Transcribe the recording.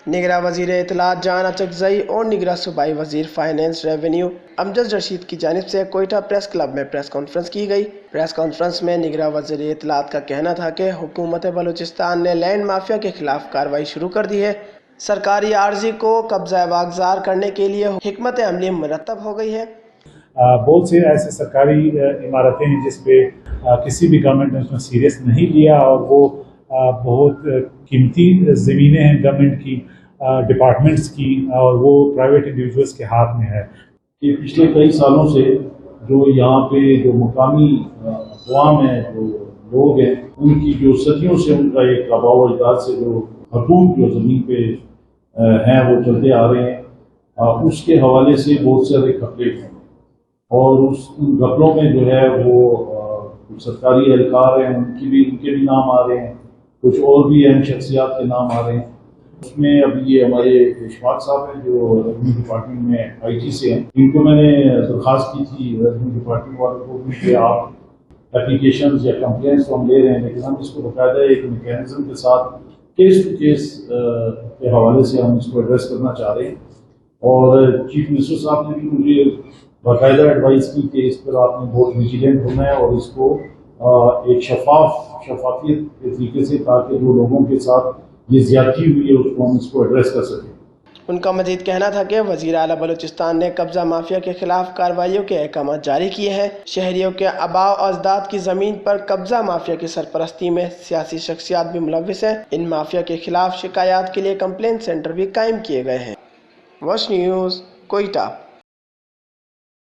نگراں وزیر اطلاعات جان اچکزئی اور نگراں صوبائی وزیر فائنانس ریونیو امجد رشید کی جانب سے کوئٹہ پریس کلب میں پریس کانفرنس کی گئی۔ پریس کانفرنس میں نگراں وزیر اطلاعات کا کہنا تھا کہ حکومت بلوچستان نے لینڈ مافیا کے خلاف کارروائی شروع کر دی ہے۔ سرکاری عارضی کو قبضہ واگزار کرنے کے لیے حکمت عملی مرتب ہو گئی ہے۔ بہت سے ایسے سرکاری عمارتیں ہیں جس پہ کسی بھی گورنمنٹ نے اس میں سیریس نہیں لیا، اور وہ بہت قیمتی زمینیں ہیں گورنمنٹ کی، ڈپارٹمنٹس کی، اور وہ پرائیویٹ انڈیویجولس کے ہاتھ میں ہے۔ کہ پچھلے کئی سالوں سے جو یہاں پہ جو مقامی اقوام ہیں، جو لوگ ہیں، ان کی جو صدیوں سے ان کا ایک آباء و اجداد سے جو حقوق جو زمین پہ ہیں وہ چلتے آ رہے ہیں، اس کے حوالے سے بہت سارے گھپلے ہیں، اور ان گھپلوں میں جو ہے وہ سرکاری اہلکار ہیں ان کے بھی نام آ رہے ہیں، کچھ اور بھی اہم شخصیات کے نام آ رہے ہیں۔ اس میں ابھی یہ ہمارے اشفاق صاحب ہیں جو ریونیو ڈپارٹمنٹ میں آئی ٹی سے ہیں، ان کو میں نے درخواست کی تھی ریونیو ڈپارٹمنٹ والوں کو کہ آپ اپلیکیشنز یا کمپلینس تو ہم لے رہے ہیں، لیکن ہم اس کو باقاعدہ ایک میکینزم کے ساتھ کیس ٹو کیس کے حوالے سے ہم اس کو ایڈریس کرنا چاہ رہے ہیں۔ اور چیف منسٹر صاحب نے بھی مجھے باقاعدہ ایڈوائز کی کہ اس پر آپ نے بہت ویجیلنٹ ہونا ہے، اور اس کو ایک شفافیت کے طریقے سے، تاکہ جو لوگوں کے ساتھ یہ زیادتی ہوئی ہے اس کو ہم اس کو ایڈریس کر سکیں۔ ان کا مزید کہنا تھا کہ وزیر اعلیٰ بلوچستان نے قبضہ مافیا کے خلاف کارروائیوں کے احکامات جاری کیے ہیں۔ شہریوں کے آباء و اجداد کی زمین پر قبضہ مافیا کی سرپرستی میں سیاسی شخصیات بھی ملوث ہیں۔ ان مافیا کے خلاف شکایات کے لیے کمپلین سینٹر بھی قائم کیے گئے ہیں۔ وش نیوز، کوئٹہ۔